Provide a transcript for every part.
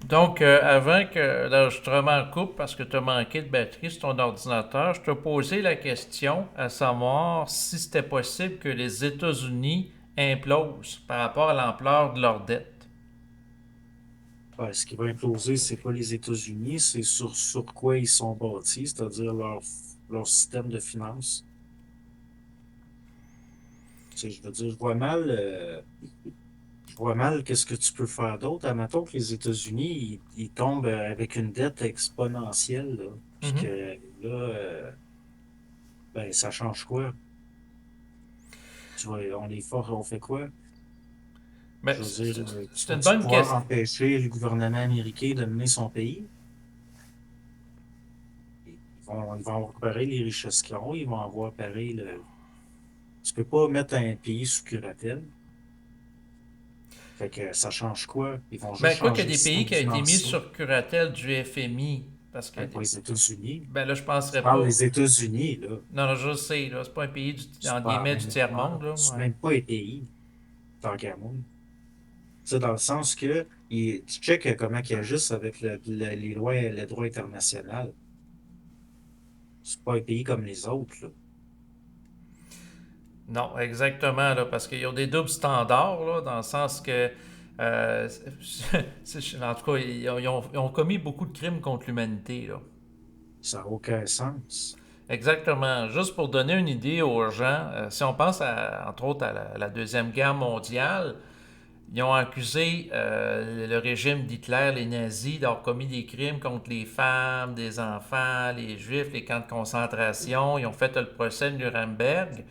Donc, avant que l'enregistrement coupe parce que tu as manqué de batterie sur ton ordinateur, je te posais la question à savoir si c'était possible que les États-Unis implosent par rapport à l'ampleur de leur dette. Ben, ce qui va imploser, c'est pas les États-Unis, c'est sur quoi ils sont bâtis, c'est-à-dire leur système de finances. Tu sais, je veux dire, je vois mal qu'est-ce que tu peux faire d'autre. Admettons que les États-Unis, ils tombent avec une dette exponentielle, là, puis que Mhm. là, ben, ça change quoi? Tu vois, on est fort, on fait quoi? Mais Je veux dire, tu c'est une vas-tu bonne pouvoir question. empêcher le gouvernement américain de mener son pays? Ils vont récupérer les richesses qu'ils ont, ils vont avoir pareil le. Tu peux pas mettre un pays sous curatelle. Fait que ça change quoi? Ils vont juste Ben, quoi qu'il changer y le a des pays système qui ont été mis financier. sur curatelle du FMI, parce que, Ben, pour les États-Unis. ben là, je Je penserais parle pas. des États-Unis, là. Non, non, je sais, là, c'est pas un pays en C'est pas la guillemets du même affaire. tiers-monde, là, C'est ouais. même pas un pays, tant qu'à moi. C'est dans le sens que tu checkes comment ils agissent avec les lois, le droit international. C'est pas un pays comme les autres, là. Non, exactement, là, parce qu'ils ont des doubles standards, là, dans le sens que, euh, en tout cas, ils ont commis beaucoup de crimes contre l'humanité, là. Ça n'a aucun sens. Exactement. Juste pour donner une idée aux gens, si on pense entre autres à la Deuxième Guerre mondiale, ils ont accusé le régime d'Hitler, les nazis, d'avoir commis des crimes contre les femmes, des enfants, les juifs, les camps de concentration. Ils ont fait le procès de Nuremberg.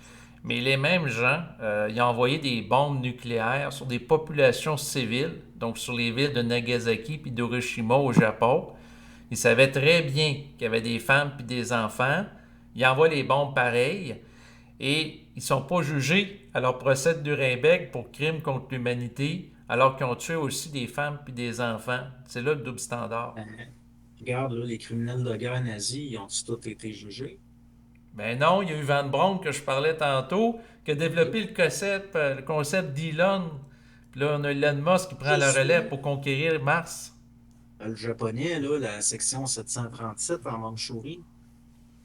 Mais les mêmes gens, ils ont envoyé des bombes nucléaires sur des populations civiles, donc sur les villes de Nagasaki puis d'Hiroshima au Japon. Ils savaient très bien qu'il y avait des femmes puis des enfants. Ils envoient les bombes pareilles et ils ne sont pas jugés à leur procès de Nuremberg pour crimes contre l'humanité, alors qu'ils ont tué aussi des femmes puis des enfants. C'est là le double standard. Regarde, là, les criminels de guerre nazis, ils ont tous été jugés. Ben non, il y a eu Van Braun que je parlais tantôt, qui a développé le concept d'Elon. Puis là, on a Elon Musk qui prend Je la relève sais. pour conquérir Mars. Le japonais, là, la section 737 en Mandchourie,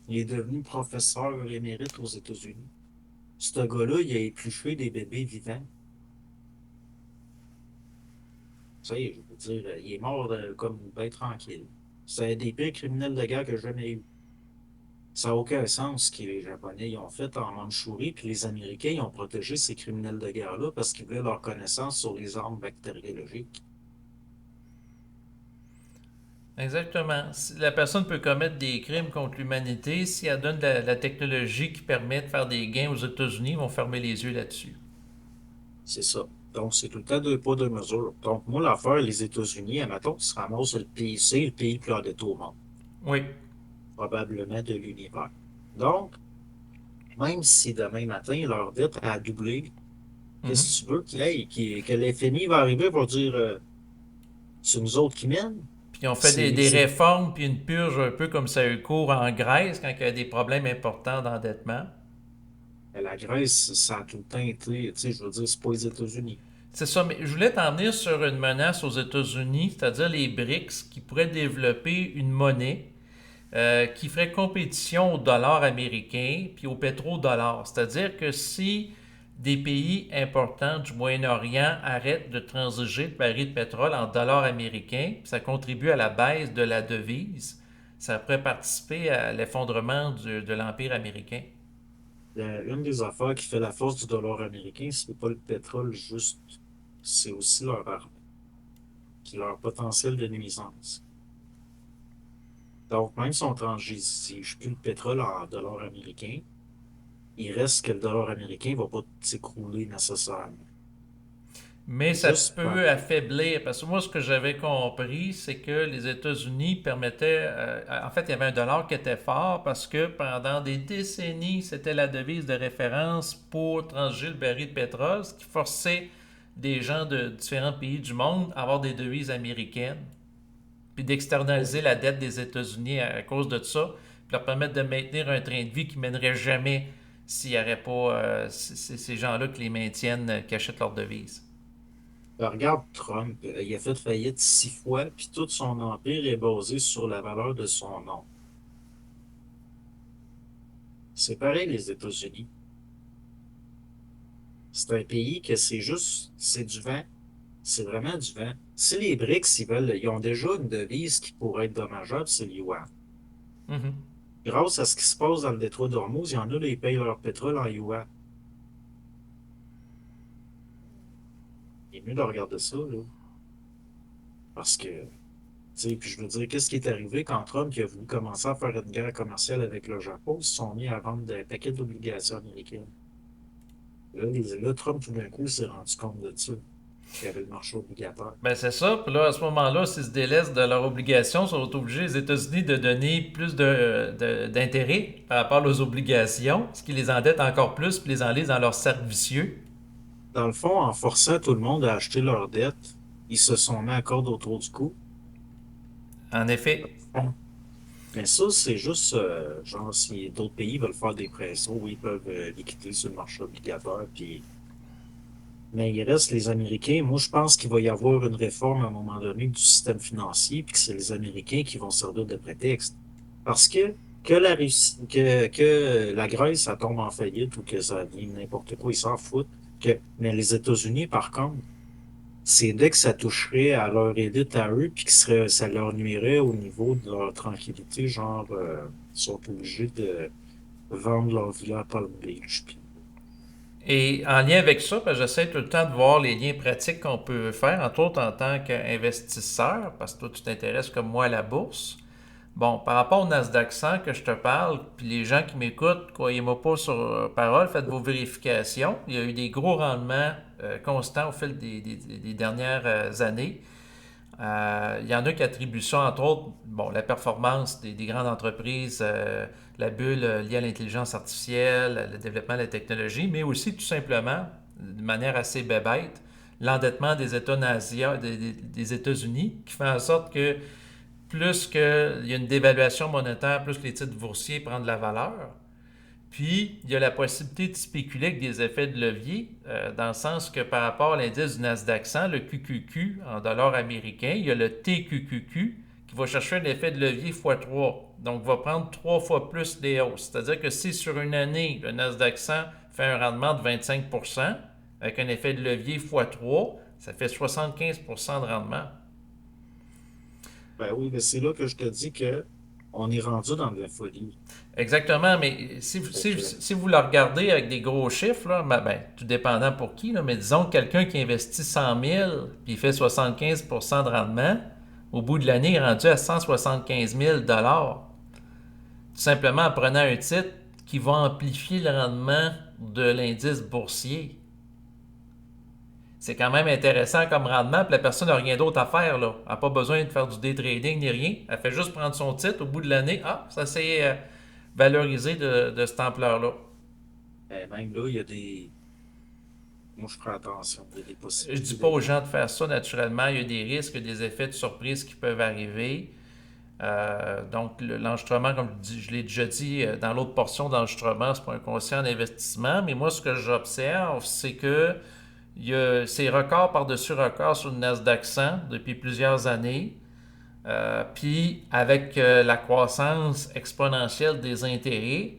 il est devenu professeur émérite aux États-Unis. Ce gars-là, il a épluché des bébés vivants. Tu sais, je veux dire, il est mort comme bien tranquille. C'est un des pires criminels de guerre que j'ai jamais eu. Ça n'a aucun sens ce que les Japonais ils ont fait en Mandchourie, puis les Américains ils ont protégé ces criminels de guerre-là parce qu'ils voulaient leur connaissance sur les armes bactériologiques. Exactement. La personne peut commettre des crimes contre l'humanité si elle donne la technologie qui permet de faire des gains aux États-Unis, ils vont fermer les yeux là-dessus. C'est ça. Donc, c'est tout le temps deux poids, deux mesures. Donc, moi, l'affaire, les États-Unis, admettons qu'ils se ramassent le pays, c'est le pays le plus endetté au monde, Oui. probablement de l'univers. Donc, même si demain matin, leur dette a doublé, Mhm. qu'est-ce que tu veux que l'FMI va arriver pour dire c'est nous autres qui mènent? Puis ils ont fait C'est des c'est- réformes puis une purge un peu comme ça a eu cours en Grèce quand il y a des problèmes importants d'endettement. la Grèce, ça a tout le temps été, tu sais, je veux dire, c'est pas les États-Unis. C'est ça, mais je voulais t'en venir sur une menace aux États-Unis, c'est-à-dire les BRICS, qui pourraient développer une monnaie qui ferait compétition au dollar américain puis au pétrodollar. C'est-à-dire que si des pays importants du Moyen-Orient arrêtent de transiger le baril de pétrole en dollars américains, ça contribue à la baisse de la devise, ça pourrait participer à l'effondrement de l'Empire américain. Une des affaires qui fait la force du dollar américain, c'est pas le pétrole juste, c'est aussi leur arme, qui est leur potentiel de nuisance. Donc, même si on transige plus le pétrole en dollars américains, il reste que le dollar américain ne va pas s'écrouler nécessairement. Mais ça Juste par. peut affaiblir, parce que moi, ce que j'avais compris, c'est que les États-Unis permettaient, en fait, il y avait un dollar qui était fort parce que pendant des décennies, c'était la devise de référence pour transiger le baril de pétrole, ce qui forçait des gens de différents pays du monde à avoir des devises américaines, puis d'externaliser la dette des États-Unis à cause de ça, puis leur permettre de maintenir un train de vie qui mènerait jamais s'il n'y aurait pas ces gens-là qui les maintiennent, qui achètent leurs devises. Regarde Trump, il a fait faillite 6 fois, puis tout son empire est basé sur la valeur de son nom. C'est pareil les États-Unis. C'est un pays que c'est juste, c'est du vent. C'est vraiment du vent. Si les BRICS, ils ont déjà une devise qui pourrait être dommageable, c'est le yuan. Mhm. Grâce à ce qui se passe dans le détroit d'Ormuz, il y en a, là, ils payent leur pétrole en yuan. Il est mieux de regarder ça, là. Parce que, tu sais, puis je veux dire, qu'est-ce qui est arrivé quand Trump il a voulu commencer à faire une guerre commerciale avec le Japon? Ils se sont mis à vendre des paquets d'obligations américaines. Là, Trump, tout d'un coup, s'est rendu compte de ça, qu'il y avait le marché obligatoire. Ben c'est ça. Puis là, à ce moment-là, s'ils se délaissent de leurs obligations, ils sont obligés, les États-Unis, de donner plus d'intérêt par rapport aux obligations, ce qui les endette encore plus, puis les enlise dans leur cercle vicieux. Dans le fond, en forçant tout le monde à acheter leurs dettes, ils se sont mis à corde autour du cou. En effet. Mais ça, c'est juste, genre, si d'autres pays veulent faire des pressions, oui, ils peuvent liquider sur le marché obligatoire. Puis... Mais il reste les Américains. Moi, je pense qu'il va y avoir une réforme à un moment donné du système financier, puis que c'est les Américains qui vont servir de prétexte. Parce que la Russie, que la Grèce, ça tombe en faillite ou que ça devienne n'importe quoi, ils s'en foutent. Mais les États-Unis, par contre, c'est dès que ça toucherait à leur élite à eux, puis ça leur nuirait au niveau de leur tranquillité, genre, ils sont obligés de vendre leur villa à Palm Beach. Et en lien avec ça, ben, j'essaie tout le temps de voir les liens pratiques qu'on peut faire, entre autres en tant qu'investisseur, parce que toi, tu t'intéresses comme moi à la bourse. Bon, par rapport au Nasdaq 100 que je te parle, puis les gens qui m'écoutent, croyez-moi pas sur parole, faites vos vérifications. Il y a eu des gros rendements constants au fil des dernières années. Il y en a qui attribuent ça, entre autres, bon, la performance des grandes entreprises, la bulle liée à l'intelligence artificielle, le développement de la technologie, mais aussi tout simplement, de manière assez bébête, l'endettement des États nazis, des États-Unis, qui fait en sorte que plus qu'il y a une dévaluation monétaire, plus que les titres boursiers prennent de la valeur. Puis, il y a la possibilité de spéculer avec des effets de levier, dans le sens que par rapport à l'indice du Nasdaq 100, le QQQ en dollars américains, il y a le TQQQ qui va chercher un effet de levier x3. Donc, va prendre 3 fois plus les hausses. C'est-à-dire que si sur une année, le Nasdaq 100 fait un rendement de 25%, avec un effet de levier x3, ça fait 75% de rendement. Ben oui, mais c'est là que je te dis que on est rendu dans de la folie. Exactement, mais Fait que, si vous le regardez avec des gros chiffres, là, ben, tout dépendant pour qui, là, mais disons que quelqu'un qui investit 100 000 puis il fait 75% de rendement, au bout de l'année, il est rendu à 175 000 tout simplement en prenant un titre qui va amplifier le rendement de l'indice boursier. C'est quand même intéressant comme rendement, puis la personne n'a rien d'autre à faire. Là. Elle n'a pas besoin de faire du day trading ni rien. Elle fait juste prendre son titre. Au bout de l'année, ah, ça s'est valorisé de cette ampleur-là. même là, il y a des. Moi, je prends attention. Il y a des Je dis possibilités pas aux de. gens de faire ça naturellement. Il y a des risques, des effets de surprise qui peuvent arriver. Donc, l'enregistrement, comme je l'ai déjà dit dans l'autre portion d'enregistrement, c'est pas un conseil en investissement. Mais moi, ce que j'observe, c'est que il y a ces records par-dessus records sur le Nasdaq 100 depuis plusieurs années. Puis, avec la croissance exponentielle des intérêts,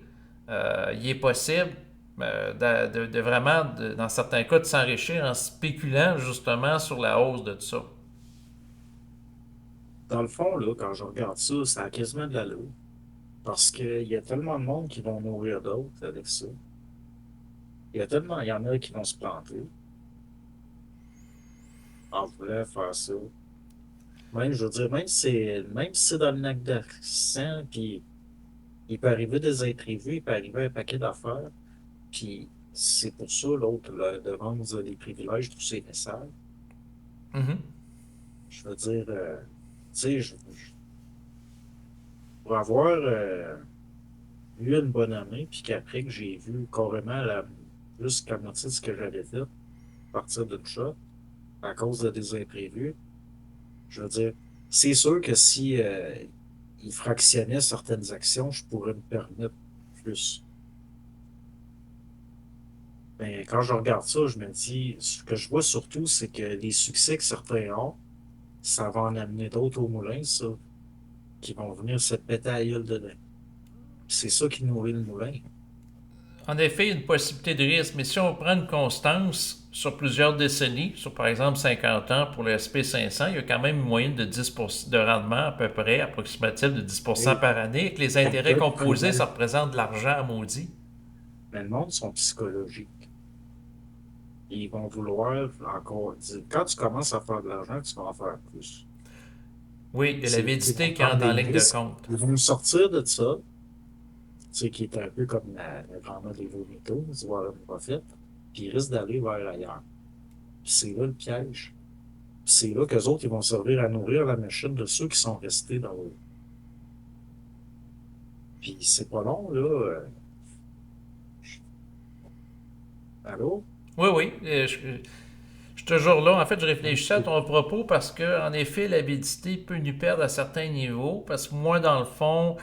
il est possible de vraiment, dans certains cas, de s'enrichir en spéculant justement sur la hausse de tout ça. Dans le fond, là, quand je regarde ça, ça a quasiment de l'allure. Parce qu'il y a tellement de monde qui vont mourir d'autres avec ça. Il y en a qui vont se planter en voulant faire ça. Même, je veux dire, même si c'est dans le Nasdaq 100, puis il peut arriver des imprévus, il peut arriver un paquet d'affaires. Puis c'est pour ça, l'autre, de vendre des privilèges, tous ces messages. Mhm. Je veux dire, tu sais, pour avoir eu une bonne année, puis qu'après que j'ai vu carrément plus que la moitié de ce que j'avais fait partir d'une shot à cause de des imprévus, je veux dire, c'est sûr que si il fractionnait certaines actions, je pourrais me permettre plus. Ben, quand je regarde ça, je me dis, ce que je vois surtout, c'est que les succès que certains ont, ça va en amener d'autres au moulin, ça, qui vont venir se péter à la gueule dedans. C'est ça qui nourrit le moulin. En effet, il y a une possibilité de risque, mais si on prend une constance sur plusieurs décennies, sur par exemple 50 ans pour le SP500, il y a quand même une moyenne de 10% de rendement à peu près, approximatif de 10% Et par année, avec les on peut intérêts être composés, prudent, ça représente de l'argent à maudit. mais le monde sont psychologiques. Ils vont vouloir encore dire, quand tu commences à faire de l'argent, tu vas en faire plus. Oui, il y a Ils vont l'avidité qui prendre entre en des ligne de risques. compte. Ils vont sortir de ça, tu sais, qui est un peu comme la grand-mère des vomitos, du Warren Buffett, puis ils risquent d'aller vers ailleurs. Puis c'est là le piège. Puis c'est là qu'eux autres, ils vont servir à nourrir la machine de ceux qui sont restés dans le. Puis c'est pas long, là. Allô? Oui, oui, je suis toujours là. En fait, je réfléchissais à ton propos parce que, en effet, l'avidité peut nous perdre à certains niveaux. Parce que moi, dans le fond,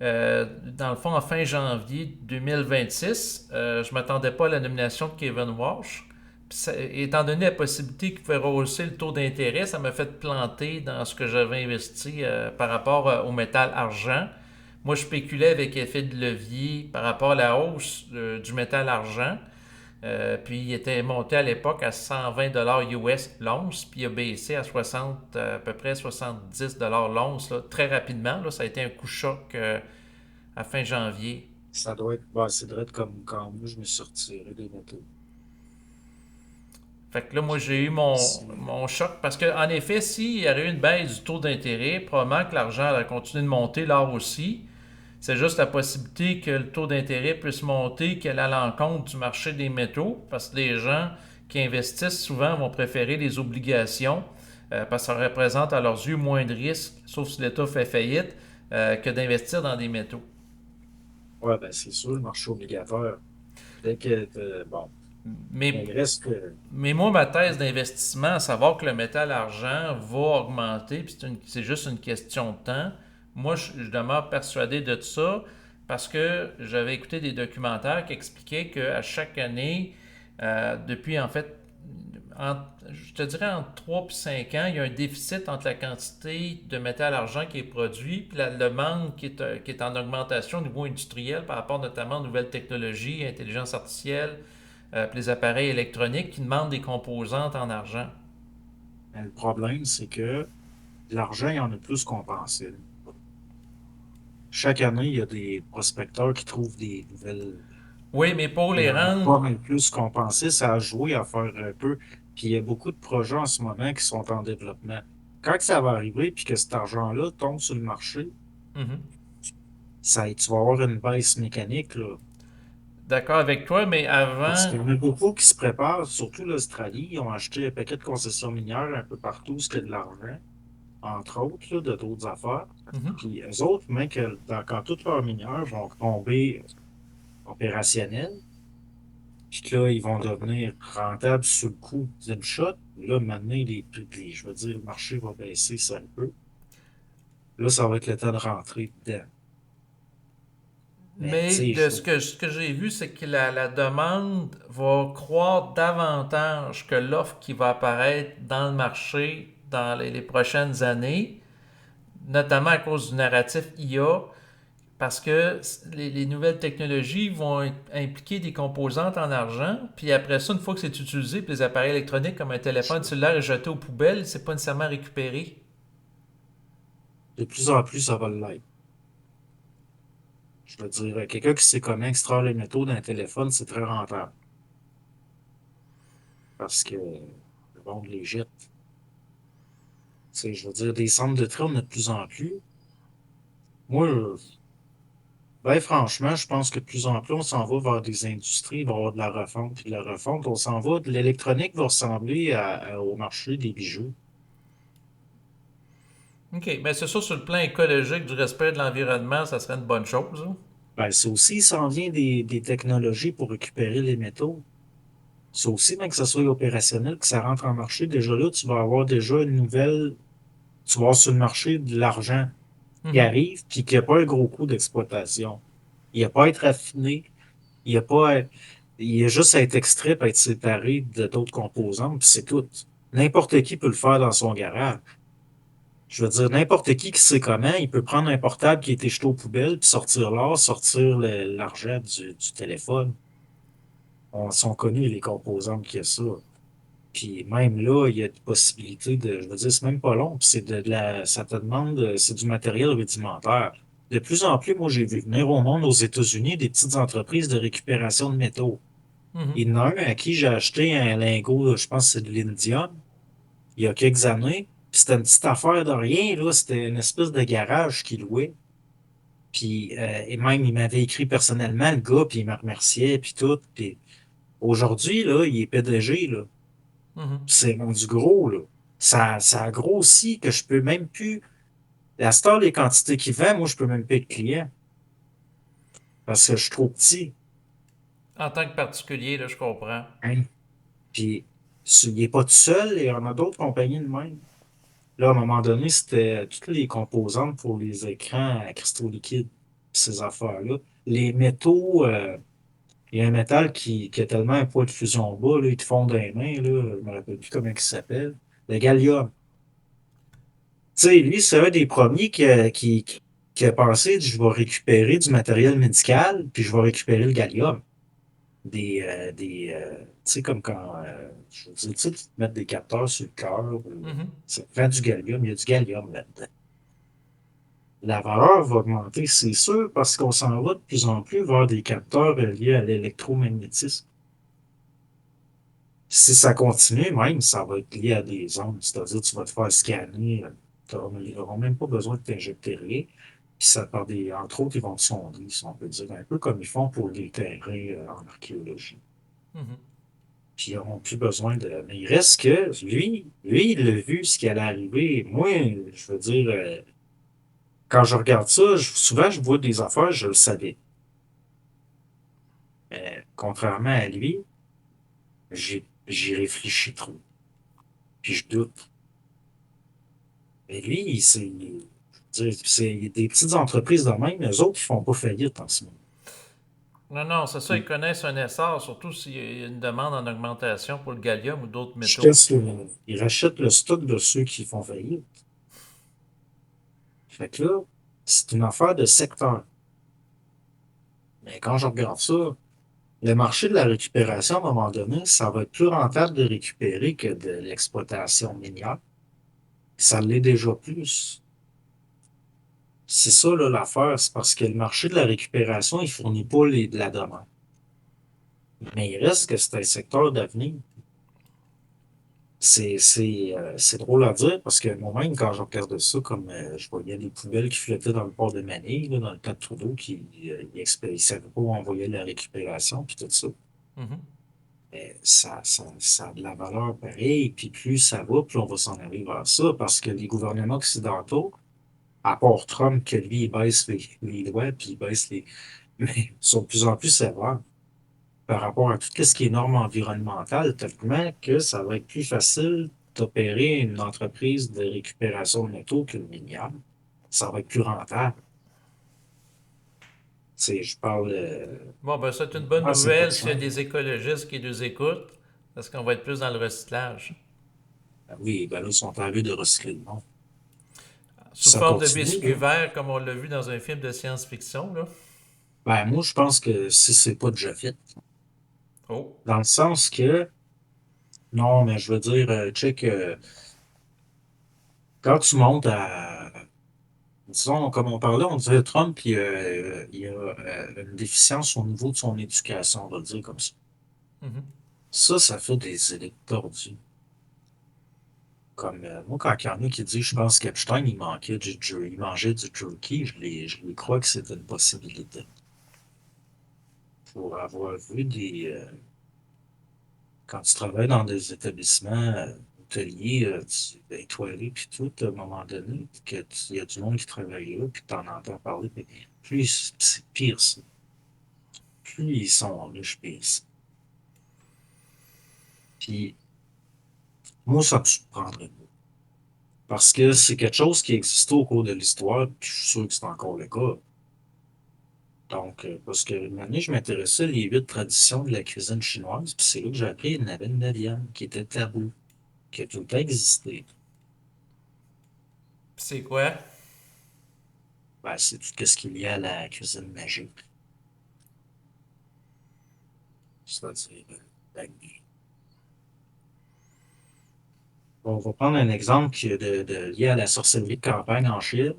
en fin janvier 2026, je m'attendais pas à la nomination de Kevin Walsh. Étant donné la possibilité qu'il pouvait rehausser le taux d'intérêt, ça m'a fait planter dans ce que j'avais investi par rapport au métal argent. Moi, je spéculais avec effet de levier par rapport à la hausse du métal argent. Puis il était monté à l'époque à 120 US l'once, puis il a baissé à 60, à peu près 70 l'once là, très rapidement. Là, ça a été un coup de choc à fin janvier. Ça doit être. Bah, ça doit être comme quand moi, je me suis retiré des métaux. Fait que là, moi, j'ai eu Puis, mon choc parce qu'en effet, s'il y aurait eu une baisse du taux d'intérêt, probablement que l'argent aurait continué de monter là aussi. C'est juste la possibilité que le taux d'intérêt puisse monter, qu'elle aille à l'encontre du marché des métaux, parce que les gens qui investissent souvent vont préférer les obligations, parce que ça représente à leurs yeux moins de risques, sauf si l'État fait faillite, que d'investir dans des métaux. ouais, ben c'est sûr, le marché obligatoire. Dès que, bon, mais Mais, il reste que. mais moi, ma thèse d'investissement, à savoir que le métal argent va augmenter, puis c'est juste une question de temps, moi, je demeure persuadé de ça parce que j'avais écouté des documentaires qui expliquaient qu'à chaque année, depuis en fait, je te dirais entre 3 et 5 ans, il y a un déficit entre la quantité de métal argent qui est produit et la demande qui est en augmentation au niveau industriel par rapport notamment aux nouvelles technologies, intelligence artificielle, puis les appareils électroniques qui demandent des composantes en argent. Mais le problème, c'est que l'argent, il y en a plus qu'on pensait. Chaque année, il y a des prospecteurs qui trouvent des nouvelles. Oui, mais pour Il y les en a rendre, pas mal plus qu'on pensait. Ça a joué à faire un peu. Puis il y a beaucoup de projets en ce moment qui sont en développement. Quand que ça va arriver, puis que cet argent-là tombe sur le marché, mhm, tu vas avoir une baisse mécanique, là. d'accord avec toi, mais Parce avant, qu'il y en a beaucoup qui se préparent, surtout l'Australie. Ils ont acheté un paquet de concessions minières un peu partout, ce qui est de l'argent, entre autres, là, de d'autres affaires. mhm. Puis eux autres, même que quand toutes leurs minières vont tomber opérationnelles, puis que là, ils vont devenir rentables sous le coup d'une shot, là, maintenant, je veux dire, le marché va baisser ça un peu. Là, ça va être le temps de rentrer dedans. Mais, Mais tu de sais, ce que j'ai vu, c'est que la demande va croître davantage que l'offre qui va apparaître dans le marché dans les prochaines années, notamment à cause du narratif IA, parce que les nouvelles technologies vont impliquer des composantes en argent, puis après ça, une fois que c'est utilisé, puis les appareils électroniques comme un téléphone cellulaire est jeté aux poubelles, c'est pas nécessairement récupéré. de plus en plus, ça va l'être. Je veux dire, quelqu'un qui sait comment extraire les métaux d'un téléphone, c'est très rentable. Parce que le monde les jette. Tu sais, je veux dire, des centres de tri, on en a de plus en plus. Moi, ben franchement, je pense que de plus en plus, on s'en va vers des industries, il va y avoir de la refonte. Puis de la refonte, on s'en va. L'électronique va ressembler au marché des bijoux. OK, mais c'est sûr, sur le plan écologique, du respect de l'environnement, ça serait une bonne chose, hein. Ben, ça aussi, ça en vient des technologies pour récupérer les métaux. Ça aussi, même que ça soit opérationnel, que ça rentre en marché, déjà là, tu vas avoir déjà une nouvelle, tu vas avoir sur le marché de l'argent qui Mhm. arrive, puis qui n'a pas un gros coût d'exploitation. Il n'y a pas à être raffiné, il n'y a pas à- Il y a juste à être extrait et être séparé de d'autres composantes, puis c'est tout. N'importe qui peut le faire dans son garage. Je veux dire, n'importe qui sait comment, il peut prendre un portable qui a été jeté aux poubelles, puis sortir l'or, sortir l'argent du téléphone. On sont connus les composantes qu'il y a ça. Puis même là, il y a des possibilités je veux dire, c'est même pas long, puis ça te demande, c'est du matériel rudimentaire. De plus en plus, moi, j'ai vu venir au monde aux États-Unis des petites entreprises de récupération de métaux. Mhm. Il y en a un à qui j'ai acheté un lingot, je pense que c'est de l'indium, il y a quelques années. Puis c'était une petite affaire de rien, là. C'était une espèce de garage qu'il louait. Puis, et même, il m'avait écrit personnellement, le gars, puis il me remerciait, puis tout. Puis aujourd'hui, là, il est PDG, là. Mhm. C'est rendu gros, là. Ça a grossi que je peux même plus. À cette heure, les quantités qu'il vend, moi, je peux même plus être client parce que je suis trop petit. En tant que particulier, là, je comprends. Hein. Puis, il n'est pas tout seul, il y en a d'autres compagnies de même. Là, à un moment donné, c'était toutes les composantes pour les écrans à cristaux liquides, ces affaires-là. Les métaux, il y a un métal qui a tellement un poids de fusion bas, là, ils te font des mains, là, je me rappelle plus comment il s'appelle. Le gallium. Tu sais, lui, c'est un des premiers qui a pensé, je vais récupérer du matériel médical, puis je vais récupérer le gallium. Tu sais, comme quand, je veux dire, tu sais, tu te mets des capteurs sur le cœur, Mhm. ça prend du gallium, il y a du gallium là-dedans. La valeur va augmenter, c'est sûr, parce qu'on s'en va de plus en plus vers des capteurs liés à l'électromagnétisme. Si ça continue, même, ça va être lié à des ondes, c'est-à-dire tu vas te faire scanner, ils n'auront même pas besoin de t'injecter rien. Puis ça par entre autres, ils vont te sonder, si on peut dire, un peu comme ils font pour les terrains en archéologie. Mhm. Puis ils n'auront plus besoin de. Mais il reste que lui, il a vu ce qui allait arriver. Moi, je veux dire, quand je regarde ça, souvent je vois des affaires, je le savais. Mais contrairement à lui, j'y réfléchis trop. Puis je doute. Mais lui, c'est des petites entreprises de même, eux autres, ils font pas faillite en ce moment. Non, non, c'est ça, ils connaissent un essor, surtout s'il y a une demande en augmentation pour le gallium ou d'autres métaux. Ils rachètent le stock de ceux qui font faillite. Fait que là, c'est une affaire de secteur. Mais quand je regarde ça, le marché de la récupération, à un moment donné, ça va être plus rentable de récupérer que de l'exploitation minière. Ça l'est déjà plus. C'est ça, là, l'affaire, c'est parce que le marché de la récupération, il fournit pas de la demande. Mais il reste que c'est un secteur d'avenir. C'est drôle à dire parce que moi-même, quand je regarde ça, comme je voyais les poubelles qui flottaient dans le port de Manille, là, dans le cas de Trudeau, il savait pas où envoyer la récupération, puis tout ça. Mhm. Mais ça a de la valeur pareil, puis plus ça va, plus on va s'en aller vers ça, parce que les gouvernements occidentaux, à part Trump, que lui, il baisse les lois, puis il baisse les... Mais ils sont de plus en plus sévères par rapport à tout ce qui est normes environnementales, tellement que ça va être plus facile d'opérer une entreprise de récupération de métaux qu'une minière. Ça va être plus rentable. Tu sais, je parle Bon, ben, c'est une bonne ah, c'est pas nouvelle s'il y a simple. des écologistes qui nous écoutent, parce qu'on va être plus dans le recyclage. Ah oui, ben là, ils sont en train de recycler le monde. Sous Ça forme de continue, biscuits là. verts, comme on l'a vu dans un film de science-fiction, là. Ben, moi, je pense que si c'est pas déjà fait. Oh. Dans le sens que, non, mais je veux dire, check, quand tu montes à, disons, comme on parlait, on disait Trump, il a une déficience au niveau de son éducation, on va le dire comme ça. Mhm. Ça fait des élites tordues. Comme moi, quand il y en a qui disent, je pense qu'Epstein, il mangeait du jerky, je les crois que c'est une possibilité. Pour avoir vu quand tu travailles dans des établissements hôteliers, étoilés, puis tout, à un moment donné, il y a du monde qui travaille là, puis tu en entends parler, puis plus c'est pire, ça. Plus ils sont riches, pire c'est. Puis moi, ça me surprendrait pas. Parce que c'est quelque chose qui existait au cours de l'histoire, puis je suis sûr que c'est encore le cas. Donc, parce que une année, je m'intéressais aux 8 traditions de la cuisine chinoise, puis c'est là que j'ai appris qu'il y en avait une neuvième qui était tabou, qui a tout le temps existé. Puis c'est quoi? Ben, c'est tout ce qui est lié à la cuisine magique. C'est-à-dire, la on va prendre un exemple lié à la sorcellerie de campagne en Chine.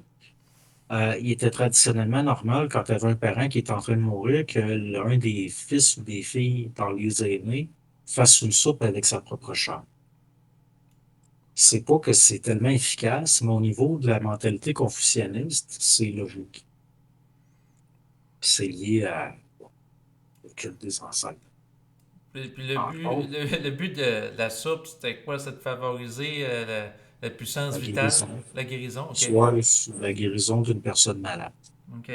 Il était traditionnellement normal quand tu avais un parent qui est en train de mourir que l'un des fils ou des filles dans les aînés fasse une soupe avec sa propre chair. C'est pas que c'est tellement efficace, mais au niveau de la mentalité confucianiste, c'est logique. Puis c'est lié au culte des ancêtres. Puis le Entre but, autres, le but de la soupe, c'était quoi? C'est de favoriser la puissance la vitale, guérison. la guérison, ok. Soit la guérison d'une personne malade. Ok.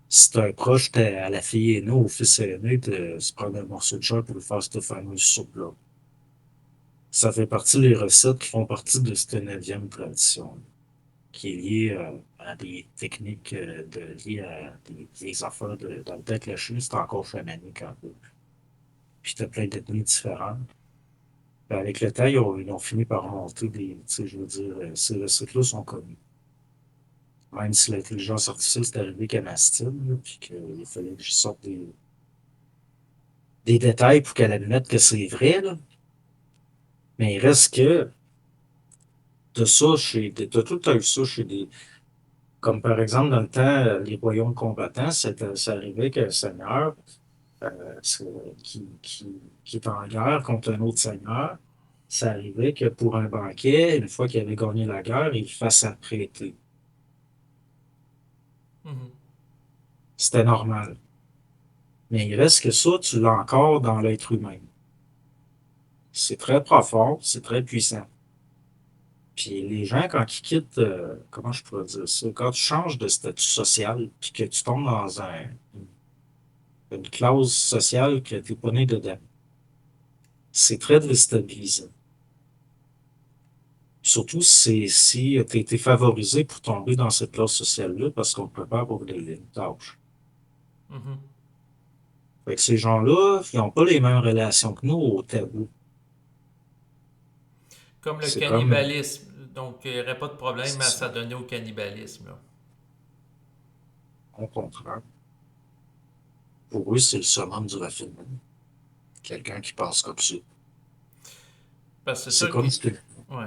Si t'as un proche, t'es à la fille aînée ou au fils aîné, tu prends un morceau de chair pour lui faire cette fameuse soupe-là. Ça fait partie des recettes qui font partie de cette neuvième tradition, qui est liée à des techniques liées à des affaires dans le temps que la Chine, c'est encore chamanique un peu. Puis t'as plein d'ethnies différentes. Puis avec le temps, ils ont fini par monter tu sais, je veux dire, ces recettes-là sont connues. Même si l'intelligence artificielle c'est arrivé qu'à ma style, là, puis qu'il fallait que je sorte des détails pour qu'elle admette que c'est vrai, là. Mais il reste que t'as tout le temps eu ça chez des, comme par exemple dans le temps, les royaumes combattants, ça arrivait qu'un seigneur c'est- qui est en guerre contre un autre seigneur, ça arrivait que pour un banquet, une fois qu'il avait gagné la guerre, il fasse apprêter. Mhm. C'était normal. Mais il reste que ça, tu l'as encore dans l'être humain. C'est très profond, c'est très puissant. Puis les gens, quand ils quittent, comment je pourrais dire ça, quand tu changes de statut social, puis que tu tombes dans une clause sociale que tu n'es pas né dedans, c'est très déstabilisant. Surtout si tu as été favorisé pour tomber dans cette classe sociale-là parce qu'on peut pas avoir des tâches. Mhm. Fait que ces gens-là, ils n'ont pas les mêmes relations que nous au tabou. Comme le C'est comme, cannibalisme. Donc, il n'y aurait pas de problème c'est à ça, s'adonner au cannibalisme, là. au contraire. Pour eux, c'est le summum du raffinement. Quelqu'un qui pense comme ça. Parce que c'est C'est ça comme qui. si tu Ouais.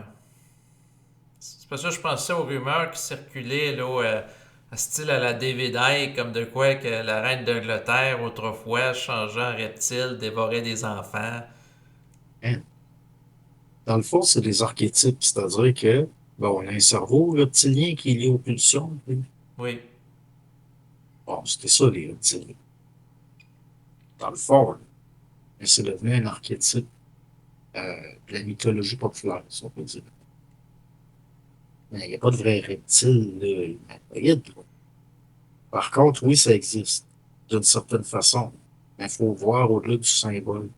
C'est pour ça que je pensais aux rumeurs qui circulaient, là, style à la David Icke, comme de quoi que la reine d'Angleterre, autrefois, changeait en reptile, dévorait des enfants. hein. Dans le fond, c'est des archétypes, c'est-à-dire que, bon, on a un cerveau reptilien qui est lié aux pulsions. Puis, Oui. bon, c'était ça, les reptiliens. Dans le fond, là. Mais c'est devenu un archétype de la mythologie populaire, si on peut dire. Mais il n'y a pas de vrai reptile humanoïde, là. Par contre, oui, ça existe, d'une certaine façon. Mais il faut voir au-delà du symbole.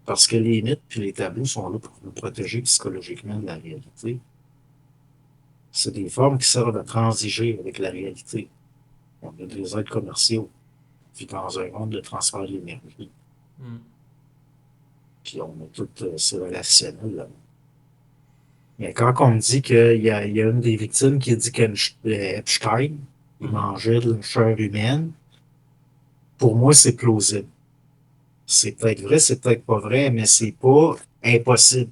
Parce que les mythes et les tabous sont là pour nous protéger psychologiquement de la réalité. C'est des formes qui servent à transiger avec la réalité. On est des êtres commerciaux, puis dans un monde de transfert d'énergie. Hmm. Puis on a tout ces relationnels là. Mais quand on me dit qu'il y a une des victimes qui dit qu'Epstein, il Mhm. mangeait de la chair humaine, pour moi, c'est plausible. C'est peut-être vrai, c'est peut-être pas vrai, mais c'est pas impossible.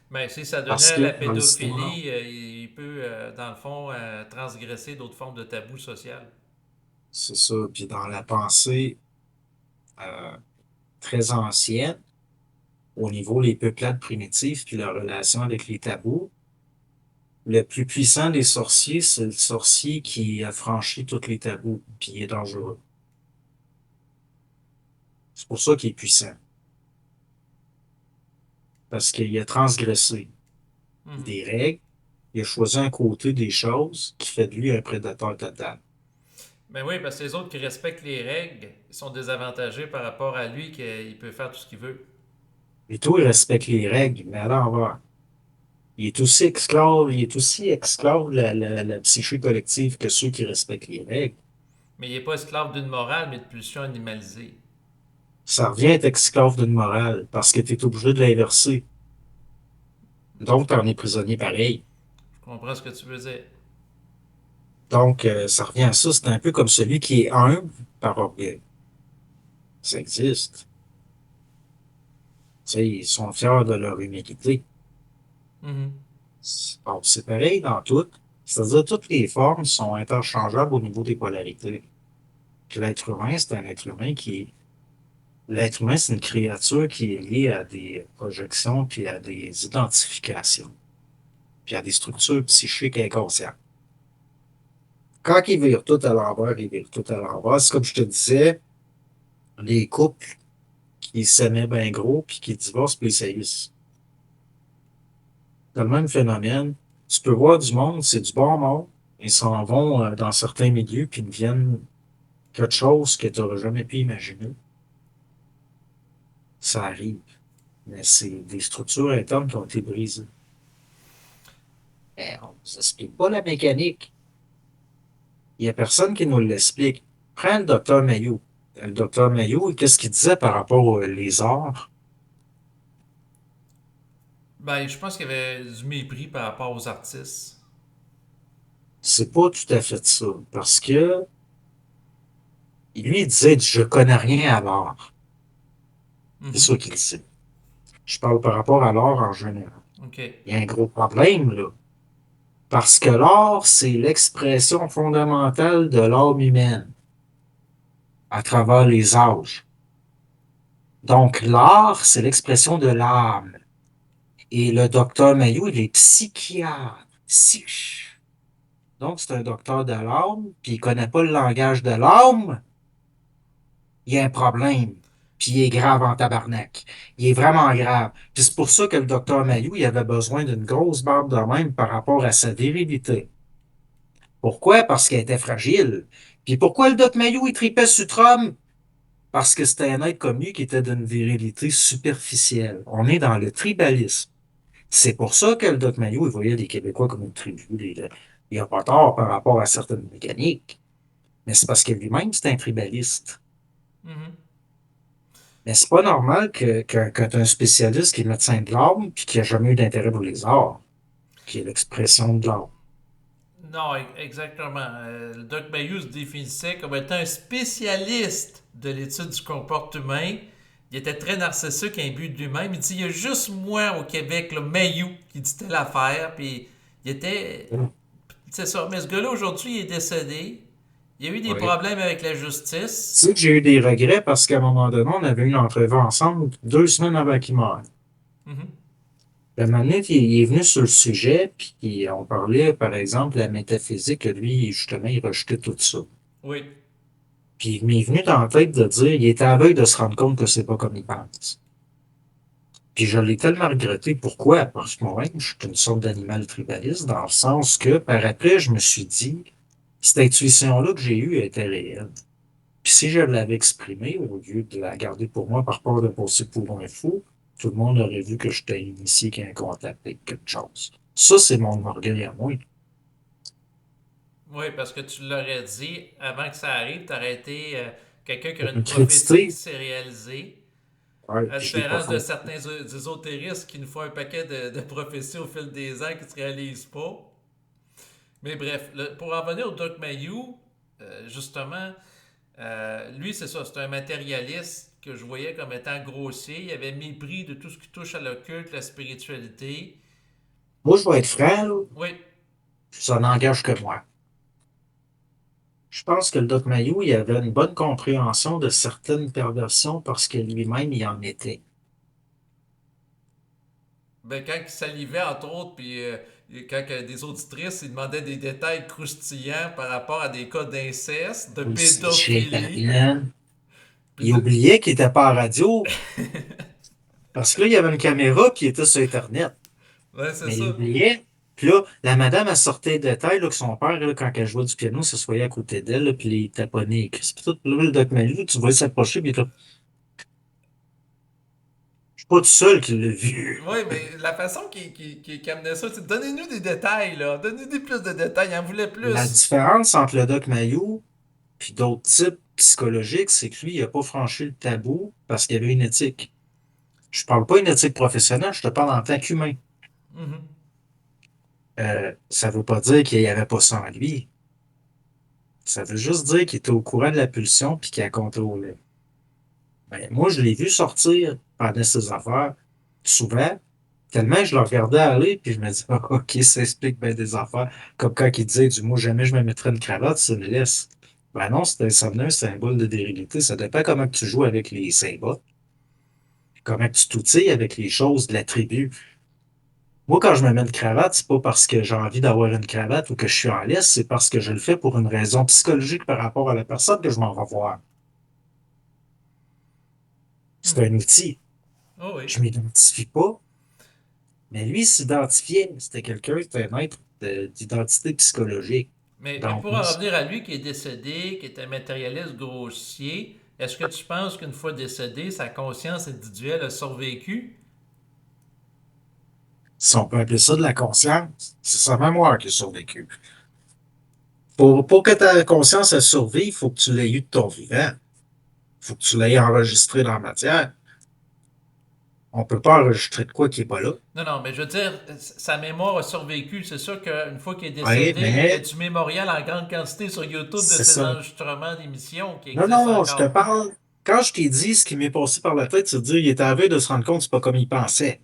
Mais si ça donnait Parce à que la dans l'histoire, pédophilie, il peut, dans le fond, transgresser d'autres formes de tabous social. c'est ça. Puis dans la pensée euh, très ancienne, au niveau des peuplades primitives, puis leur relation avec les tabous, le plus puissant des sorciers, c'est le sorcier qui a franchi tous les tabous, puis il est dangereux. C'est pour ça qu'il est puissant, parce qu'il a transgressé Mhm. des règles, il a choisi un côté des choses qui fait de lui un prédateur total. Ben oui, parce que les autres qui respectent les règles, ils sont désavantagés par rapport à lui, qu'il peut faire tout ce qu'il veut. Et tout, il respecte les règles, mais à l'envers. Il est aussi esclave de la psyché collective que ceux qui respectent les règles. Mais il n'est pas esclave d'une morale, mais de pulsions animalisées. Ça revient à être esclave d'une morale parce que tu es obligé de l'inverser. Donc, tu en es prisonnier pareil. Je comprends ce que tu veux dire. Donc, ça revient à ça. C'est un peu comme celui qui est humble par orgueil. Ça existe. Tu sais, ils sont fiers de leur humilité. Mhm. Bon, c'est pareil dans tout. C'est-à-dire, toutes les formes sont interchangeables au niveau des polarités. Puis l'être humain, c'est un être humain qui L'être humain, c'est une créature qui est liée à des projections, puis à des identifications, puis à des structures psychiques inconscientes. Quand ils virent tout à l'envers, ils virent tout à l'envers. C'est comme je te disais, les couples qui s'aimaient bien gros, puis qui divorcent, puis ils s'haïssent. C'est le même phénomène. Tu peux voir du monde, c'est du bon monde. Ils s'en vont dans certains milieux, puis ils deviennent quelque chose que tu n'aurais jamais pu imaginer. Ça arrive. Mais c'est des structures internes qui ont été brisées. On ne nous explique pas la mécanique. Il n'y a personne qui nous l'explique. Prends le docteur Mayou. Le docteur Mayou, qu'est-ce qu'il disait par rapport aux les arts? Ben, je pense qu'il y avait du mépris par rapport aux artistes. C'est pas tout à fait ça. Parce que lui, il disait, je connais rien à l'art. C'est Mhm. ça qu'il disait. Je parle par rapport à l'art en général. OK. Il y a un gros problème, là. Parce que l'art, c'est l'expression fondamentale de l'âme humaine à travers les âges. Donc, l'art, c'est l'expression de l'âme. Et le docteur Mayou, il est psychiatre. Donc, c'est un docteur de l'âme, puis il connaît pas le langage de l'âme, il y a un problème. Puis il est grave en tabarnak. Il est vraiment grave. Puis c'est pour ça que le docteur Mayou, il avait besoin d'une grosse barbe de même par rapport à sa virilité. Pourquoi? Parce qu'elle était fragile. Puis pourquoi le doc Mayou, il tripait sur Trump? Parce que c'était un être comme lui qui était d'une virilité superficielle. On est dans le tribalisme. C'est pour ça que le Doc Mayou, il voyait les Québécois comme une tribu. Il n'y a pas tort par rapport à certaines mécaniques. Mais c'est parce que lui-même, c'est un tribaliste. Mhm. Mais c'est pas normal que tu un spécialiste qui est médecin de l'âme puis qui n'a jamais eu d'intérêt pour les arts, qui est l'expression de l'âme. Non, exactement. Le Doc Mayou se définissait comme étant un spécialiste de l'étude du comportement humain. Il était très narcissique, imbu de lui-même. Il dit, il y a juste moi au Québec, le Mayou, qui dit telle affaire. Puis il était... C'est ça. Mais ce gars-là, aujourd'hui, il est décédé. Il y a eu des Oui. problèmes avec la Tu justice. sais que j'ai eu des regrets parce qu'à un moment donné, on avait eu une entrevue ensemble 2 semaines avant qu'il meure. Mhm. Le moment donné, il est venu sur le sujet, puis on parlait, par exemple, de la métaphysique, que lui, justement, il rejetait tout ça. Oui. Puis il m'est venu dans la tête de dire, il était aveugle de se rendre compte que c'est pas comme il pense. Puis je l'ai tellement regretté. Pourquoi? Parce que moi-même, je suis une sorte d'animal tribaliste, dans le sens que, par après, je me suis dit, cette intuition-là que j'ai eue était réelle. Puis si je l'avais exprimée, au lieu de la garder pour moi par peur de passer pour un fou, tout le monde aurait vu que j'étais initié qu'un contact avec quelque chose. Ça, c'est mon orgueil à moi. Oui, parce que tu l'aurais dit avant que ça arrive, tu aurais été quelqu'un qui aurait une Une prophétie qui crédité, s'est réalisée. ouais, À puis je l'ai pas différence de fait. certains ésotéristes qui nous font un paquet de prophéties au fil des ans qui ne se réalisent pas. Mais bref, pour en venir au Doc Mayou, justement, lui, c'est ça, c'est un matérialiste que je voyais comme étant grossier. Il avait mépris de tout ce qui touche à l'occulte, la spiritualité. Moi, je vais être franc, là, Oui, ça n'engage que moi. Je pense que le Doc Mayou, il avait une bonne compréhension de certaines perversions parce que lui-même, il en était. ben quand il salivait, entre autres, puis quand des auditrices, il demandait des détails croustillants par rapport à des cas d'inceste, de Il s'est tiré la pédophilie, laine. puis Il de... oubliait qu'il n'était pas à radio parce que là, il y avait une caméra qui était sur Internet. Ouais, c'est Mais il ça. oubliait. Puis là, la madame, elle sortait de taille, là, que son père, là, quand elle jouait du piano, s'assoyait à côté d'elle, là, puis il taponnait. Puis tout, là, le Doc Mayou, tu vois s'approcher, puis il est là, je suis pas tout seul qui l'a vu. Oui, mais la façon qu'il amenait ça, c'est donnez-nous des détails, là. Donnez-nous plus de détails, il en voulait La plus. différence entre le Doc Mayou Puis d'autres types psychologiques, c'est que lui, il n'a pas franchi le tabou parce qu'il y avait une éthique. Je parle pas une éthique professionnelle, je te parle en tant qu'humain. Mhm. Ça veut pas dire qu'il n'y avait pas ça en lui. Ça veut juste dire qu'il était au courant de la pulsion puis qu'il a contrôlé. Ben, moi, je l'ai vu sortir pendant ses affaires, souvent, tellement je le regardais aller, puis je me dis, ah, OK, ça explique bien des affaires. Comme quand il disait du mot, jamais je me mettrai une cravate, c'est une laisse. Ben non, ça devenait un symbole de virilité. Ça dépend comment tu joues avec les symboles, comment tu t'outilles avec les choses de la tribu. Moi, quand je me mets une cravate, c'est pas parce que j'ai envie d'avoir une cravate ou que je suis en laisse, c'est parce que je le fais pour une raison psychologique par rapport à la personne que je m'en vais voir. C'est Mhm. un outil. Oh oui. Je m'identifie pas. Mais lui s'identifiait. C'était un être d'identité psychologique. Mais Donc, pour en revenir à lui qui est décédé, qui est un matérialiste grossier, est-ce que tu penses qu'une fois décédé, sa conscience individuelle a survécu? si on peut appeler ça de la conscience, c'est sa mémoire qui a survécu. Pour que ta conscience elle survive, il faut que tu l'aies eu de ton vivant. Il faut que tu l'aies enregistré dans la matière. On ne peut pas enregistrer de quoi qui n'est pas là. Non, non, mais je veux dire, sa mémoire a survécu. C'est sûr qu'une fois qu'il est Oui, décédé, il y a mais du mémorial en grande quantité sur YouTube de c'est ses ça. enregistrements d'émissions qui Non, existent non, je te encore. parle. Quand je t'ai dit ce qui m'est passé par la tête, c'est de dire il était à la veille de se rendre compte que c'est pas comme il pensait.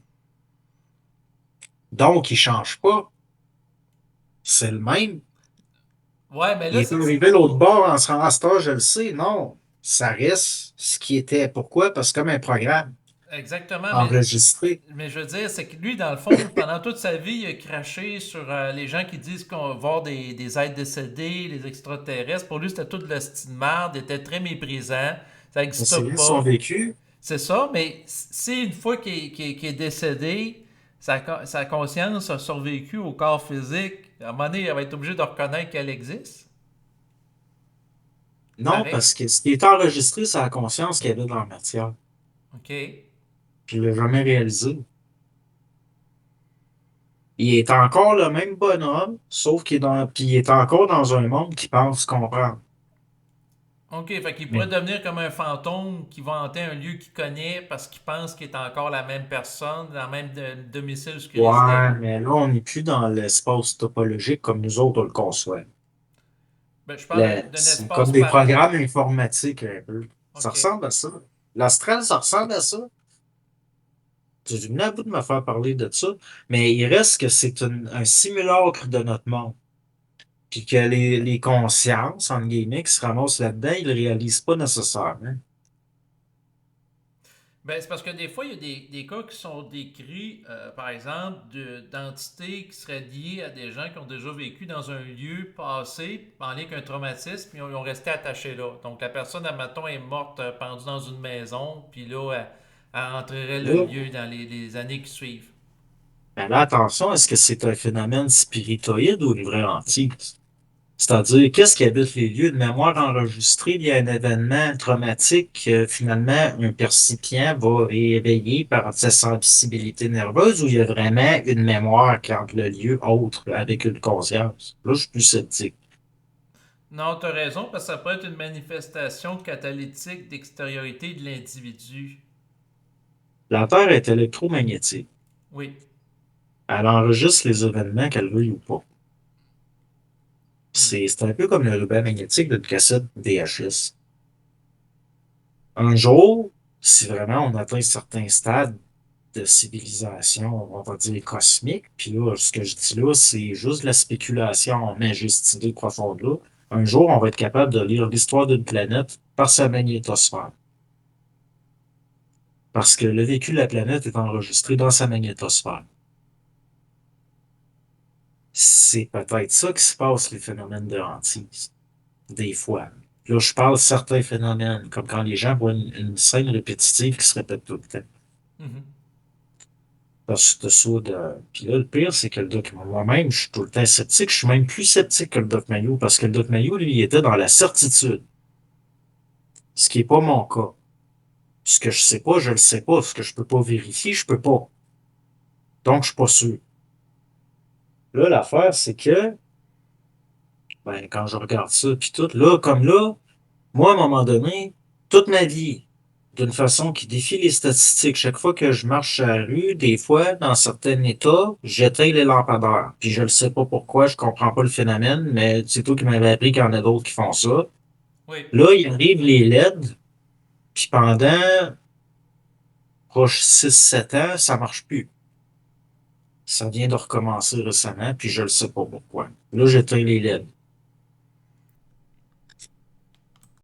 Donc, il ne change pas. C'est le même. Ouais, mais Il là, est arrivé l'autre bord en se rendant à cet âge, je le sais. Non, ça reste ce qui était. Pourquoi? Parce que comme un programme exactement, enregistré. mais je veux dire, c'est que lui, dans le fond, pendant toute sa vie, il a craché sur les gens qui disent qu'on va voir des êtres décédés, les extraterrestres. Pour lui, c'était tout de la de marde, il était très méprisant. Ça n'existe C'est lui son pas. vécu. C'est ça, mais si une fois qu'il est décédé, sa conscience a survécu au corps physique, à un moment donné, elle va être obligée de reconnaître qu'elle existe. Non, Pareil. parce que ce qui est enregistré, c'est la conscience qu'il y avait dans la matière. OK. Puis il l'a jamais réalisé. Il est encore le même bonhomme, sauf qu'il est puis il est encore dans un monde qui pense comprendre. OK, fait qu'il pourrait Mais devenir comme un fantôme qui va hanter un lieu qu'il connaît parce qu'il pense qu'il est encore la même personne, dans le même domicile où il résidait. ouais, mais là, on n'est plus dans l'espace topologique comme nous autres on le conçoit. Ben, je parle d'un C'est comme espace des par... programmes informatiques un peu. Ça OK. ressemble à ça. L'astral, ça ressemble à ça. Tu venais à bout de me faire parler de ça, mais il reste que c'est un simulacre de notre monde. Puis que les consciences, entre guillemets, qui se ramassent là-dedans, ils ne le réalisent pas nécessairement. Ben, c'est parce que des fois, il y a des cas qui sont décrits, par exemple, d'entités qui seraient liées à des gens qui ont déjà vécu dans un lieu passé, en lien avec un traumatisme, puis ils ont resté attachés là. Donc, la personne, admettons, est morte pendue dans une maison, puis là, elle entrerait le Là, lieu dans les années qui suivent. ben là, attention, est-ce que c'est un phénomène spiritoïde ou une vraie hantise? C'est-à-dire, qu'est-ce qui habite les lieux de mémoire enregistrée? Il y a un événement traumatique que finalement un percipient va réveiller par sa sensibilité nerveuse ou il y a vraiment une mémoire entre le lieu autre avec une conscience? Là, je suis plus sceptique. Non, tu as raison, parce que ça peut être une manifestation catalytique d'extériorité de l'individu. La Terre est électromagnétique. Oui. Elle enregistre les événements qu'elle veut ou pas. Hmm. C'est un peu comme le ruban magnétique d'une cassette VHS. Un jour, si vraiment on atteint certains stades de civilisation, on va dire cosmique, puis là, ce que je dis là, c'est juste de la spéculation, on met juste une idée profonde là. Un jour, on va être capable de lire l'histoire d'une planète par sa magnétosphère. Parce que le vécu de la planète est enregistré dans sa magnétosphère. C'est peut-être ça qui se passe, les phénomènes de hantise. Des fois. Là, je parle de certains phénomènes, comme quand les gens voient une scène répétitive qui se répète tout le temps. Mhm. Parce que ça de... Puis là, le pire, c'est que le Doc, moi-même, je suis tout le temps sceptique. Je suis même plus sceptique que le Doc Mayo, parce que le Doc Mayo, lui, il était dans la certitude. Ce qui n'est pas mon cas. Ce que je sais pas, je le sais pas. Ce que je peux pas vérifier, je peux pas. Donc, je suis pas sûr. Là, l'affaire, c'est que, ben, quand je regarde ça, puis tout, là, comme là, Moi, à un moment donné, toute ma vie, d'une façon qui défie les statistiques, chaque fois que je marche sur la rue, des fois, dans certains états, j'éteins les lampadaires. Puis je ne sais pas pourquoi, je comprends pas le phénomène, mais c'est toi qui m'avais appris qu'il y en a d'autres qui font ça. Oui. Là, il arrive les LED, puis pendant proche 6 7 ans, ça marche plus. Ça vient de recommencer récemment, puis je ne sais pas pourquoi. Là, j'éteins les LED.